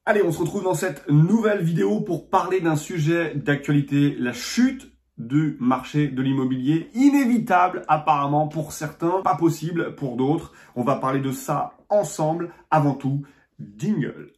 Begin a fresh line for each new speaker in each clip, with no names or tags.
Allez, on se retrouve dans cette nouvelle vidéo pour parler d'un sujet d'actualité, la chute du marché de l'immobilier, inévitable apparemment pour certains, pas possible pour d'autres. On va parler de ça ensemble. Avant tout, jingle.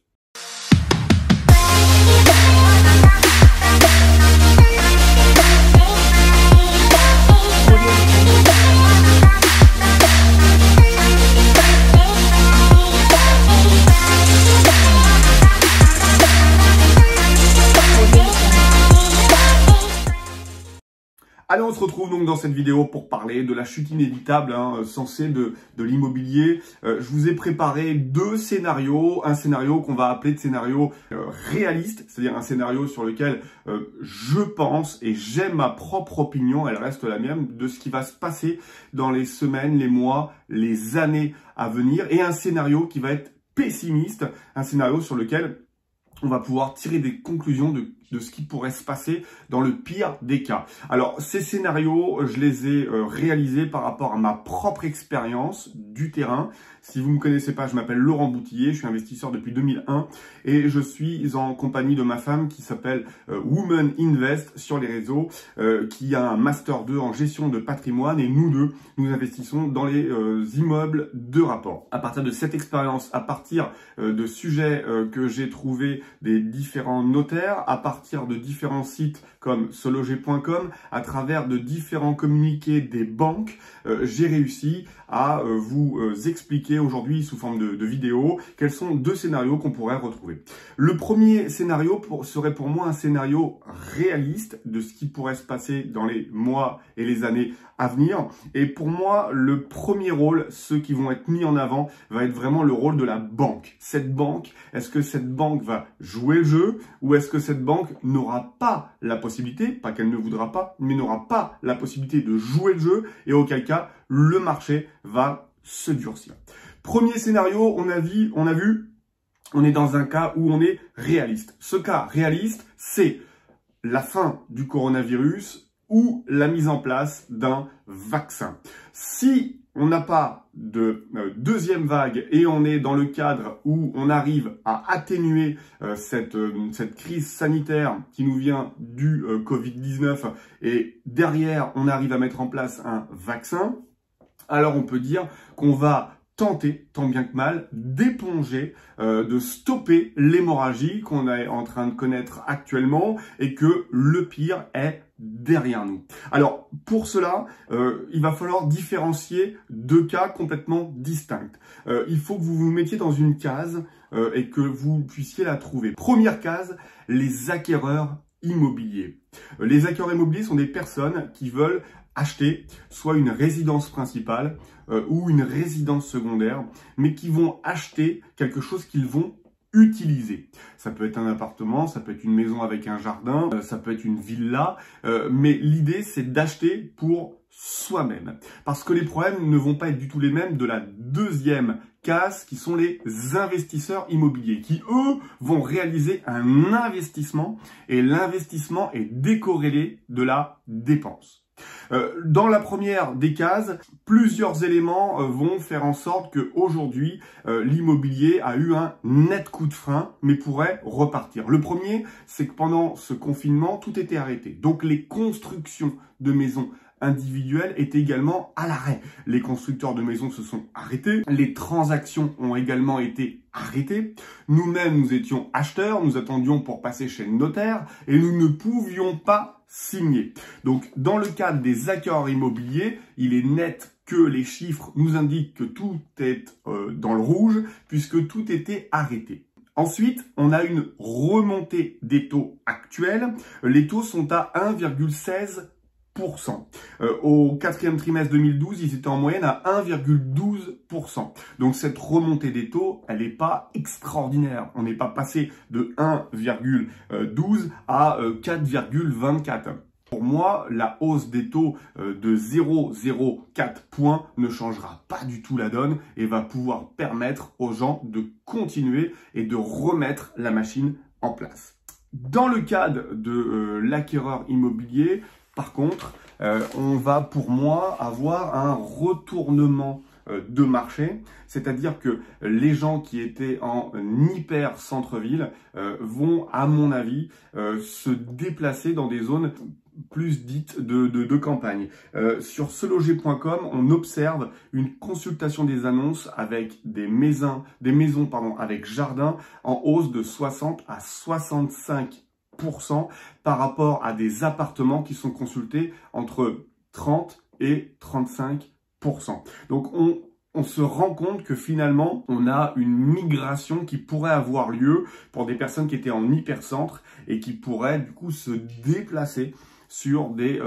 Allez, on se retrouve donc dans cette vidéo pour parler de la chute inévitable censée de l'immobilier. Je vous ai préparé deux scénarios. Un scénario qu'on va appeler de scénario réaliste, c'est-à-dire un scénario sur lequel je pense et j'ai ma propre opinion, elle reste la mienne, de ce qui va se passer dans les semaines, les mois, les années à venir. Et un scénario qui va être pessimiste, un scénario sur lequel on va pouvoir tirer des conclusions de ce qui pourrait se passer dans le pire des cas. Alors, ces scénarios, je les ai réalisés par rapport à ma propre expérience du terrain. Si vous ne me connaissez pas, je m'appelle Laurent Boutillier, je suis investisseur depuis 2001 et je suis en compagnie de ma femme qui s'appelle Woman Invest sur les réseaux, qui a un Master 2 en gestion de patrimoine et nous deux, nous investissons dans les immeubles de rapport. À partir de cette expérience, à partir de sujets que j'ai trouvés des différents notaires, à partir de différents sites comme seloger.com, à travers de différents communiqués des banques, j'ai réussi à vous expliquer aujourd'hui sous forme de vidéo quels sont deux scénarios qu'on pourrait retrouver. Le premier scénario serait pour moi un scénario réaliste de ce qui pourrait se passer dans les mois et les années à venir. Et pour moi, le premier rôle, ceux qui vont être mis en avant, va être vraiment le rôle de la banque. Cette banque, est-ce que cette banque va jouer le jeu ou est-ce que cette banque n'aura pas la possibilité, pas qu'elle ne voudra pas, mais n'aura pas la possibilité de jouer le jeu et auquel cas, le marché va se durcir. Premier scénario, on a vu, on est dans un cas où on est réaliste. Ce cas réaliste, c'est la fin du coronavirus ou la mise en place d'un vaccin. Si on n'a pas de deuxième vague et on est dans le cadre où on arrive à atténuer cette crise sanitaire qui nous vient du Covid-19 et derrière on arrive à mettre en place un vaccin, alors on peut dire qu'on va tenter, tant bien que mal, d'éponger, de stopper l'hémorragie qu'on est en train de connaître actuellement et que le pire est derrière nous. Alors, pour cela, il va falloir différencier deux cas complètement distincts. Il faut que vous vous mettiez dans une case et que vous puissiez la trouver. Première case, les acquéreurs immobiliers. Les acquéreurs immobiliers sont des personnes qui veulent acheter soit une résidence principale ou une résidence secondaire, mais qui vont acheter quelque chose qu'ils vont utiliser. Ça peut être un appartement, ça peut être une maison avec un jardin, ça peut être une villa, mais l'idée c'est d'acheter pour soi-même. Parce que les problèmes ne vont pas être du tout les mêmes de la deuxième case qui sont les investisseurs immobiliers qui, eux, vont réaliser un investissement et l'investissement est décorrélé de la dépense. Dans la première des cases, plusieurs éléments vont faire en sorte qu'aujourd'hui, l'immobilier a eu un net coup de frein, mais pourrait repartir. Le premier, c'est que pendant ce confinement, tout était arrêté. Donc les constructions de maisons individuelles étaient également à l'arrêt. Les constructeurs de maisons se sont arrêtés, les transactions ont également été arrêtées. Nous-mêmes, nous étions acheteurs, nous attendions pour passer chez le notaire et nous ne pouvions pas signer. Donc, dans le cadre des acquéreurs immobiliers, il est net que les chiffres nous indiquent que tout est dans le rouge puisque tout était arrêté. Ensuite, on a une remontée des taux actuels. Les taux sont à 1,16%. Au quatrième trimestre 2012, ils étaient en moyenne à 1,12%. Donc cette remontée des taux, elle n'est pas extraordinaire. On n'est pas passé de 1,12 à 4,24. Pour moi, la hausse des taux de 0,04 points ne changera pas du tout la donne et va pouvoir permettre aux gens de continuer et de remettre la machine en place. Dans le cadre de l'acquéreur immobilier, par contre, on va pour moi avoir un retournement de marché, c'est-à-dire que les gens qui étaient en hyper centre-ville vont, à mon avis, se déplacer dans des zones plus dites de campagne. Sur seloger.com, on observe une consultation des annonces avec des maisons avec jardin en hausse de 60 à 65% par rapport à des appartements qui sont consultés entre 30 et 35%. Donc on se rend compte que finalement, on a une migration qui pourrait avoir lieu pour des personnes qui étaient en hypercentre et qui pourraient du coup se déplacer sur des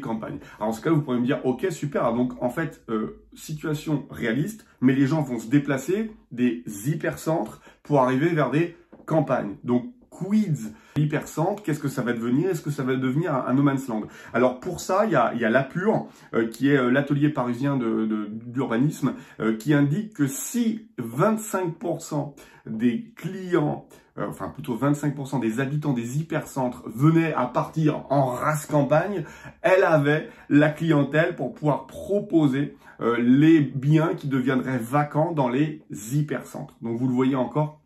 campagnes. Alors, en ce cas, vous pourrez me dire, ok, super, donc en fait, situation réaliste, mais les gens vont se déplacer des hypercentres pour arriver vers des campagnes. Donc, quid l'hypercentre, qu'est-ce que ça va devenir? Est-ce que ça va devenir un no man's land? Alors pour ça, il y a l'APUR, qui est l'atelier parisien d'urbanisme, qui indique que si 25% des clients, enfin plutôt 25% des habitants des hypercentres venaient à partir en race campagne, elle avait la clientèle pour pouvoir proposer les biens qui deviendraient vacants dans les hypercentres. Donc vous le voyez encore,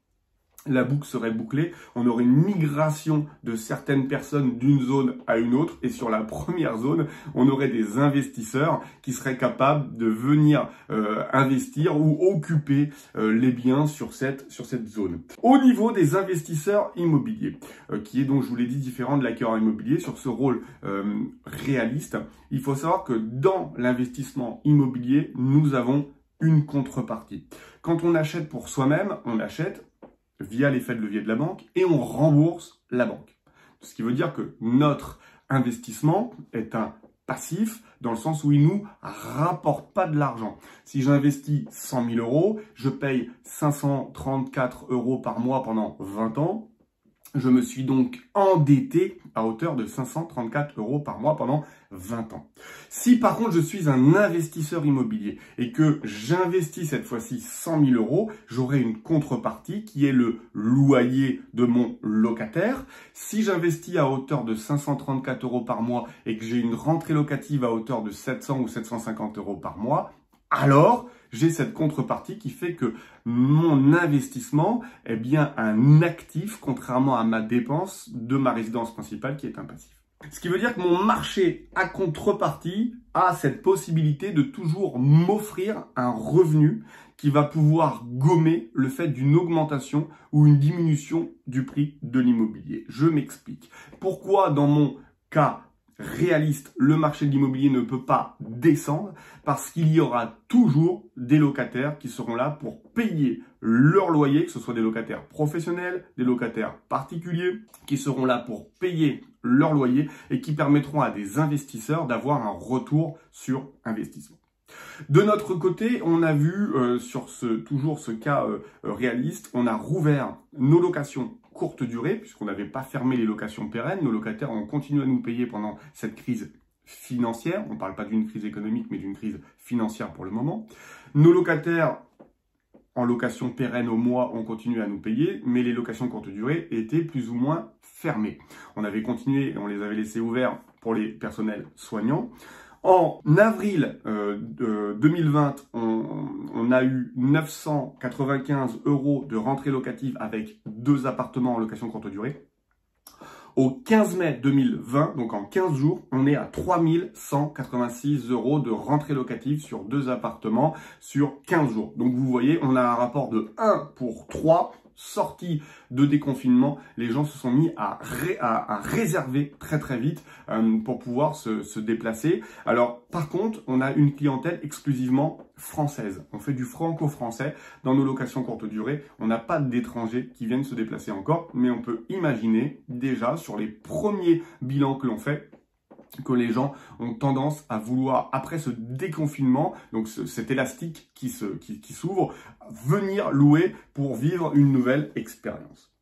la boucle serait bouclée, on aurait une migration de certaines personnes d'une zone à une autre, et sur la première zone, on aurait des investisseurs qui seraient capables de venir investir ou occuper les biens sur cette zone. Au niveau des investisseurs immobiliers, qui est donc, je vous l'ai dit, différent de l'acquéreur immobilier, sur ce rôle réaliste, il faut savoir que dans l'investissement immobilier, nous avons une contrepartie. Quand on achète pour soi-même, on achète via l'effet de levier de la banque et on rembourse la banque. Ce qui veut dire que notre investissement est un passif dans le sens où il nous rapporte pas de l'argent. Si j'investis 100 000 euros, je paye 534 euros par mois pendant 20 ans. Je me suis donc endetté à hauteur de 534 euros par mois pendant 20 ans. Si par contre je suis un investisseur immobilier et que j'investis cette fois-ci 100 000 euros, j'aurai une contrepartie qui est le loyer de mon locataire. Si j'investis à hauteur de 534 euros par mois et que j'ai une rentrée locative à hauteur de 700 ou 750 euros par mois, alors j'ai cette contrepartie qui fait que mon investissement est bien un actif, contrairement à ma dépense de ma résidence principale qui est un passif. Ce qui veut dire que mon marché à contrepartie a cette possibilité de toujours m'offrir un revenu qui va pouvoir gommer le fait d'une augmentation ou une diminution du prix de l'immobilier. Je m'explique. Pourquoi dans mon cas réaliste, le marché de l'immobilier ne peut pas descendre? Parce qu'il y aura toujours des locataires qui seront là pour payer leur loyer, que ce soit des locataires professionnels, des locataires particuliers, qui seront là pour payer leur loyer et qui permettront à des investisseurs d'avoir un retour sur investissement. De notre côté, on a vu sur toujours ce cas réaliste, on a rouvert nos locations courte durée, puisqu'on n'avait pas fermé les locations pérennes. Nos locataires ont continué à nous payer pendant cette crise financière. On ne parle pas d'une crise économique, mais d'une crise financière pour le moment. Nos locataires en location pérenne au mois ont continué à nous payer, mais les locations courte durée étaient plus ou moins fermées. On avait continué, on les avait laissés ouverts pour les personnels soignants. En avril 2020, on a eu 995 euros de rentrée locative avec 2 appartements en location courte durée. Au 15 mai 2020, donc en 15 jours, on est à 3186 euros de rentrée locative sur 2 appartements sur 15 jours. Donc vous voyez, on a un rapport de 1 pour 3. Sortie de déconfinement, les gens se sont mis à réserver très vite pour pouvoir se déplacer. Alors par contre, on a une clientèle exclusivement française. On fait du franco-français dans nos locations courte durée. On n'a pas d'étrangers qui viennent se déplacer encore, mais on peut imaginer déjà sur les premiers bilans que l'on fait que les gens ont tendance à vouloir, après ce déconfinement, donc cet élastique qui s'ouvre, venir louer pour vivre une nouvelle expérience.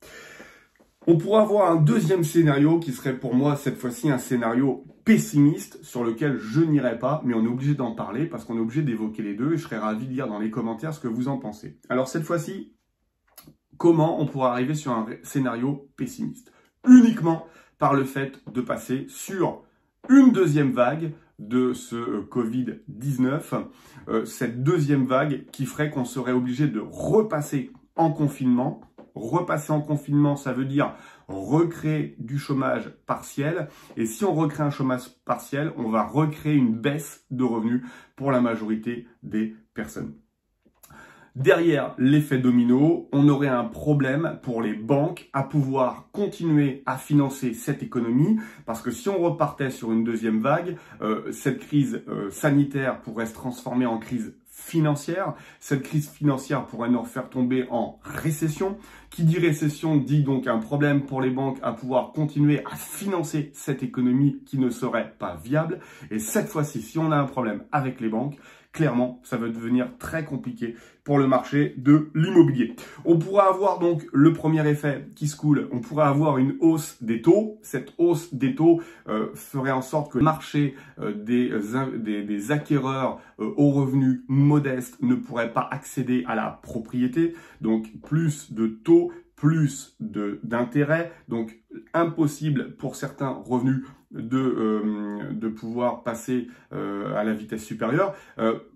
On pourrait avoir un deuxième scénario qui serait pour moi cette fois-ci un scénario pessimiste sur lequel je n'irai pas, mais on est obligé d'en parler parce qu'on est obligé d'évoquer les deux et je serais ravi de lire dans les commentaires ce que vous en pensez. Alors cette fois-ci, comment on pourrait arriver sur un scénario pessimiste? Uniquement par le fait de passer sur une deuxième vague de ce Covid-19, cette deuxième vague qui ferait qu'on serait obligé de repasser en confinement. Repasser en confinement, ça veut dire recréer du chômage partiel. Et si on recrée un chômage partiel, on va recréer une baisse de revenus pour la majorité des personnes. Derrière l'effet domino, on aurait un problème pour les banques à pouvoir continuer à financer cette économie parce que si on repartait sur une deuxième vague, cette crise sanitaire pourrait se transformer en crise financière. Cette crise financière pourrait nous faire tomber en récession. Qui dit récession dit donc un problème pour les banques à pouvoir continuer à financer cette économie qui ne serait pas viable. Et cette fois-ci, si on a un problème avec les banques, clairement, ça va devenir très compliqué pour le marché de l'immobilier. On pourra avoir donc le premier effet qui se coule, on pourra avoir une hausse des taux. Cette hausse des taux ferait en sorte que le marché des acquéreurs aux revenus modestes ne pourrait pas accéder à la propriété. Donc plus de taux, plus d'intérêts, donc impossible pour certains revenus de pouvoir passer à la vitesse supérieure.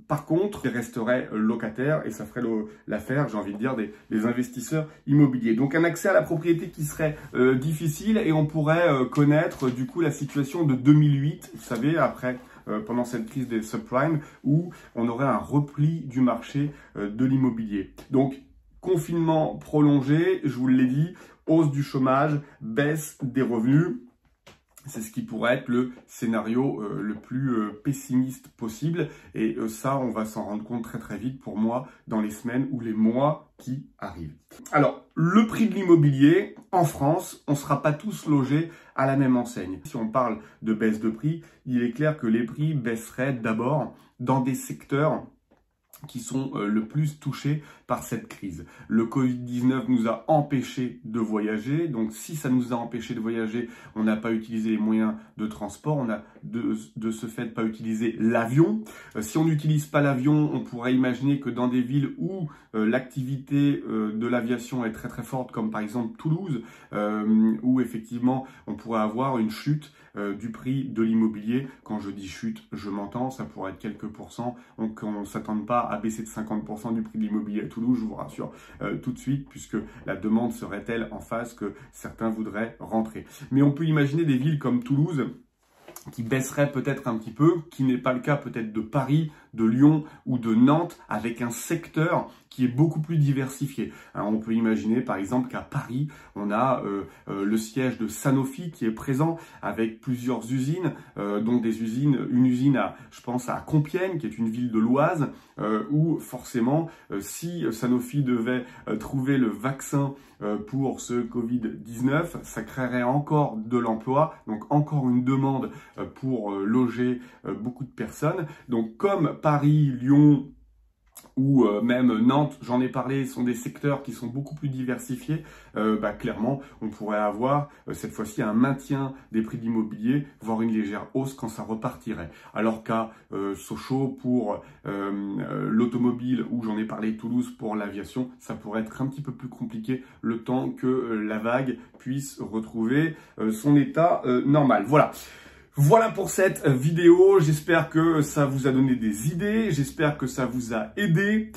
Par contre, ils resteraient locataires et ça ferait l'affaire, j'ai envie de dire, des investisseurs immobiliers. Donc un accès à la propriété qui serait difficile et on pourrait connaître du coup la situation de 2008, vous savez, après pendant cette crise des subprimes, où on aurait un repli du marché de l'immobilier. Donc confinement prolongé, je vous l'ai dit, hausse du chômage, baisse des revenus. C'est ce qui pourrait être le scénario le plus pessimiste possible. Et ça, on va s'en rendre compte très très vite pour moi dans les semaines ou les mois qui arrivent. Alors, le prix de l'immobilier, en France, on ne sera pas tous logés à la même enseigne. Si on parle de baisse de prix, il est clair que les prix baisseraient d'abord dans des secteurs qui sont le plus touchés par cette crise. Le Covid-19 nous a empêchés de voyager, donc si ça nous a empêchés de voyager, on n'a pas utilisé les moyens de transport, on n'a de ce fait pas utilisé l'avion. Si on n'utilise pas l'avion, on pourrait imaginer que dans des villes où l'activité de l'aviation est très très forte, comme par exemple Toulouse, où effectivement on pourrait avoir une chute du prix de l'immobilier. Quand je dis chute, je m'entends, ça pourrait être quelques pourcents, donc on ne s'attende pas à baisser de 50% du prix de l'immobilier à Toulouse, je vous rassure tout de suite, puisque la demande serait telle en face que certains voudraient rentrer. Mais on peut imaginer des villes comme Toulouse qui baisserait peut-être un petit peu, qui n'est pas le cas peut-être de Paris, de Lyon ou de Nantes, avec un secteur qui est beaucoup plus diversifié. Alors, on peut imaginer par exemple qu'à Paris, on a le siège de Sanofi qui est présent avec plusieurs usines, dont une usine je pense à Compiègne, qui est une ville de l'Oise, où forcément, si Sanofi devait trouver le vaccin pour ce Covid-19, ça créerait encore de l'emploi, donc encore une demande pour loger beaucoup de personnes. Donc comme Paris, Lyon ou même Nantes, j'en ai parlé, sont des secteurs qui sont beaucoup plus diversifiés, clairement, on pourrait avoir cette fois-ci un maintien des prix de l'immobilier, voire une légère hausse quand ça repartirait. Alors qu'à Sochaux pour l'automobile, ou j'en ai parlé Toulouse pour l'aviation, ça pourrait être un petit peu plus compliqué le temps que la vague puisse retrouver son état normal. Voilà. Voilà pour cette vidéo, j'espère que ça vous a donné des idées, j'espère que ça vous a aidé.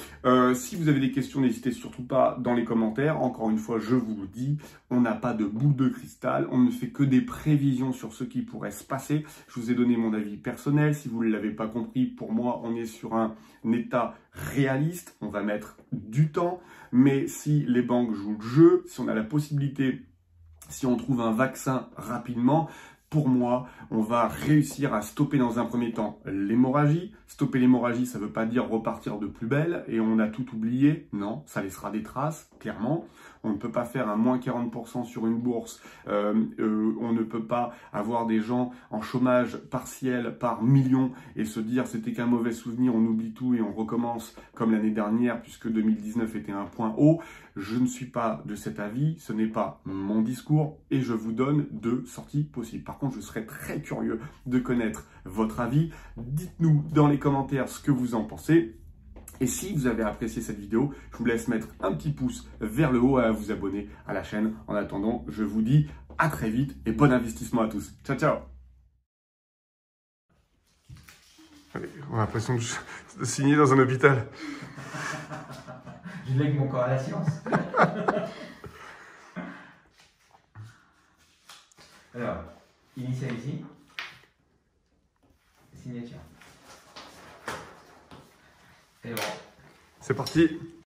Si vous avez des questions, n'hésitez surtout pas dans les commentaires. Encore une fois, je vous le dis, on n'a pas de boule de cristal, on ne fait que des prévisions sur ce qui pourrait se passer. Je vous ai donné mon avis personnel, si vous ne l'avez pas compris, pour moi, on est sur un état réaliste, on va mettre du temps, mais si les banques jouent le jeu, si on a la possibilité, si on trouve un vaccin rapidement, pour moi, on va réussir à stopper dans un premier temps l'hémorragie. Stopper l'hémorragie, ça ne veut pas dire repartir de plus belle et on a tout oublié. Non, ça laissera des traces, clairement. On ne peut pas faire un moins 40% sur une bourse. On ne peut pas avoir des gens en chômage partiel par million et se dire c'était qu'un mauvais souvenir, on oublie tout et on recommence comme l'année dernière puisque 2019 était un point haut. Je ne suis pas de cet avis, ce n'est pas mon discours et je vous donne deux sorties possibles. Par contre, je serais très curieux de connaître votre avis. Dites-nous dans les commentaires ce que vous en pensez. Et si vous avez apprécié cette vidéo, je vous laisse mettre un petit pouce vers le haut et à vous abonner à la chaîne. En attendant, je vous dis à très vite et bon investissement à tous. Ciao, ciao! On a l'impression de signer dans un hôpital.
Je lègue mon corps à la science. Alors, initial ici. Signature. Et bon.
C'est parti.